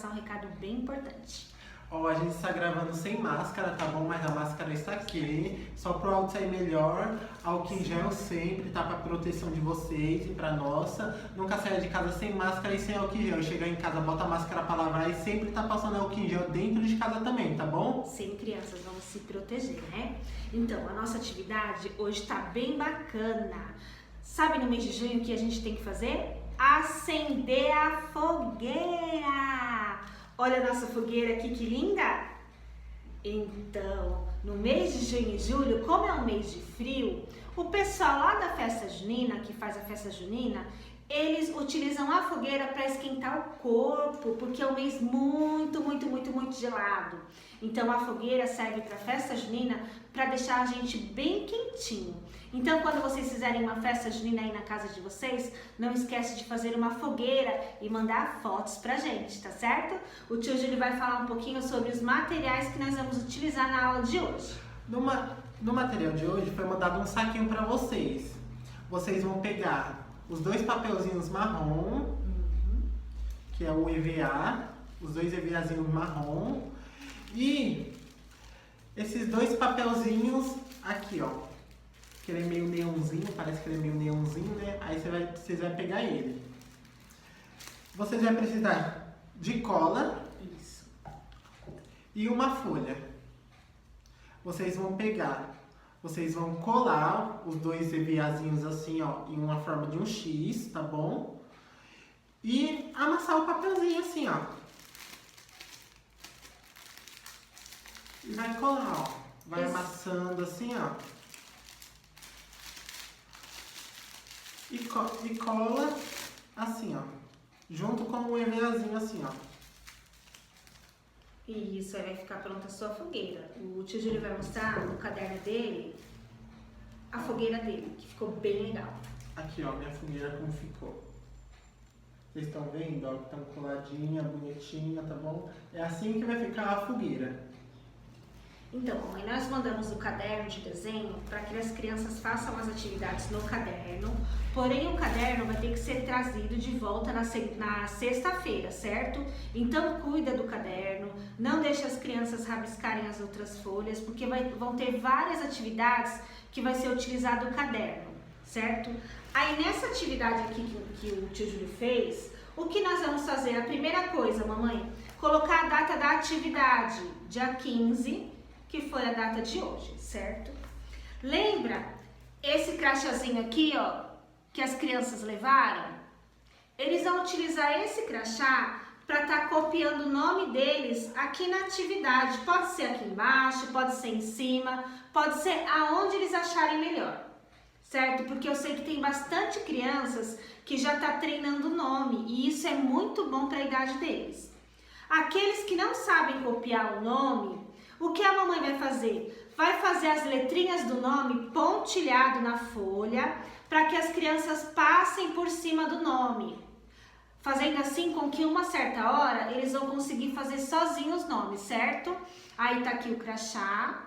passar um recado bem importante. Ó, a gente está gravando sem máscara, tá bom? Mas a máscara está aqui, só pro áudio sair melhor. Álcool em gel sempre, tá? Pra proteção de vocês e pra nossa. Nunca saia de casa sem máscara e sem álcool em gel. Chegar em casa, bota a máscara pra lavar e sempre tá passando álcool em gel dentro de casa também, tá bom? Sim, crianças, vamos se proteger, né? Então, a nossa atividade hoje tá bem bacana. Sabe no mês de junho o que a gente tem que fazer? Acender a fogueira! Olha a nossa fogueira aqui, que linda! Então, no mês de junho e julho, como é um mês de frio, o pessoal lá da festa junina, que faz a festa junina, eles utilizam a fogueira para esquentar o corpo, porque é um mês muito gelado. Então, a fogueira serve para a festa junina para deixar a gente bem quentinho. Então, quando vocês fizerem uma festa junina aí na casa de vocês, não esquece de fazer uma fogueira e mandar fotos pra gente, tá certo? O tio Júlio vai falar um pouquinho sobre os materiais que nós vamos utilizar na aula de hoje. No material de hoje foi mandado um saquinho pra vocês. Vocês vão pegar os 2 papelzinhos marrom, que é o EVA, os 2 EVAzinhos marrom, e esses 2 papelzinhos aqui, ó. Que ele é meio neonzinho, parece que ele é meio neonzinho, né? Aí vocês vão pegar ele. Vocês vão precisar de cola. Isso. E uma folha. Vocês vão pegar, vocês vão colar os 2 EVAzinhos assim, ó, em uma forma de um X, tá bom? E amassar o papelzinho assim, ó. E vai colar, ó. Vai amassando assim, ó. E cola assim, ó. Junto com o EVAzinho assim, ó. Isso, aí vai ficar pronta a sua fogueira. O tio Júlio vai mostrar no caderno dele a fogueira dele, que ficou bem legal. Aqui, ó, minha fogueira como ficou. Vocês estão vendo, ó, que tá coladinha, bonitinha, tá bom? É assim que vai ficar a fogueira. Então, mamãe, nós mandamos o caderno de desenho para que as crianças façam as atividades no caderno, porém o caderno vai ter que ser trazido de volta na sexta-feira, certo? Então, cuida do caderno, não deixe as crianças rabiscarem as outras folhas, porque vão ter várias atividades que vai ser utilizado o caderno, certo? Aí, nessa atividade aqui que o tio Júlio fez, o que nós vamos fazer? A primeira coisa, mamãe, colocar a data da atividade, dia 15, que foi a data de hoje, certo? Lembra esse crachazinho aqui, ó, que as crianças levaram? Eles vão utilizar esse crachá para estar copiando o nome deles aqui na atividade. Pode ser aqui embaixo, pode ser em cima, pode ser aonde eles acharem melhor, certo? Porque eu sei que tem bastante crianças que já tá treinando o nome e isso é muito bom para a idade deles. Aqueles que não sabem copiar o nome, o que a mamãe vai fazer? Vai fazer as letrinhas do nome pontilhado na folha para que as crianças passem por cima do nome. Fazendo assim com que uma certa hora eles vão conseguir fazer sozinhos os nomes, certo? Aí tá aqui o crachá.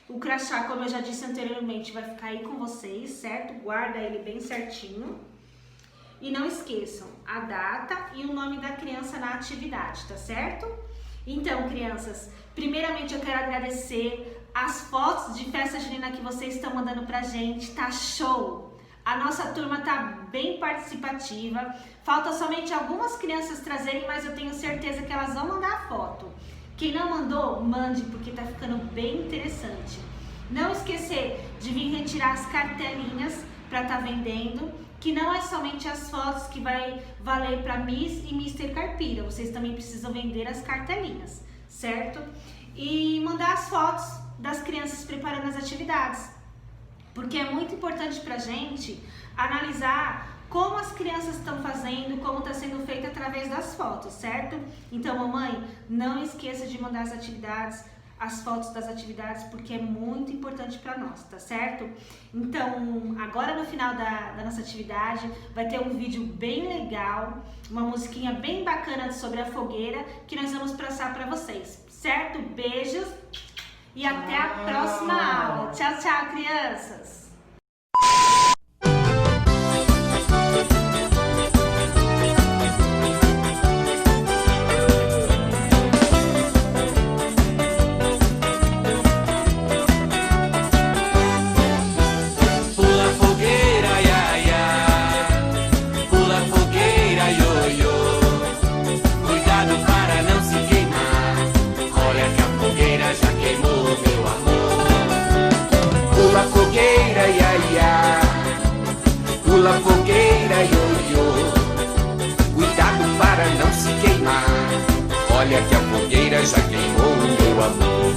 O crachá, como eu já disse anteriormente, vai ficar aí com vocês, certo? Guarda ele bem certinho. E não esqueçam a data e o nome da criança na atividade, tá certo? Então, crianças, primeiramente eu quero agradecer as fotos de festa junina que vocês estão mandando pra gente, tá show! A nossa turma tá bem participativa, falta somente algumas crianças trazerem, mas eu tenho certeza que elas vão mandar a foto. Quem não mandou, mande, porque tá ficando bem interessante. Não esquecer de vir retirar as cartelinhas para tá vendendo, que não é somente as fotos que vai valer para Miss e Mr. Carpira, vocês também precisam vender as cartelinhas, certo? E mandar as fotos das crianças preparando as atividades, porque é muito importante pra gente analisar como as crianças estão fazendo, como está sendo feito através das fotos, certo? Então, mamãe, não esqueça de mandar as atividades, as fotos das atividades, porque é muito importante para nós, tá certo? Então, agora no final da nossa atividade, vai ter um vídeo bem legal, uma musiquinha bem bacana sobre a fogueira, que nós vamos passar para vocês, certo? Beijos e até a próxima aula. Tchau, tchau, crianças! já queimou o meu amor.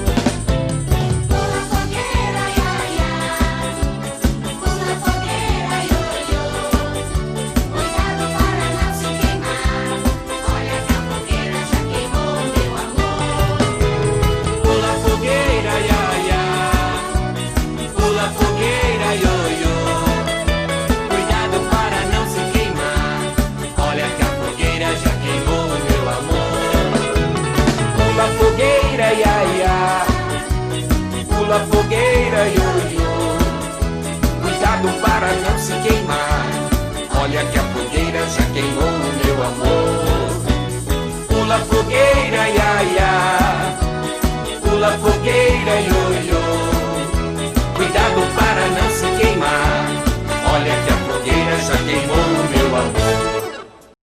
Pula fogueira, ia, ia. Pula fogueira, io, io. Cuidado para não se queimar. Olha que a fogueira já queimou o meu amor. Pula fogueira, ia, ia. Pula fogueira, ioiô. Cuidado para não se queimar. Olha que a fogueira já queimou o meu amor. Pula fogueira, ia, ia. Pula fogueira, ioiô. Cuidado para não se queimar. Olha que a fogueira já queimou o meu amor. Pula fogueira, ia,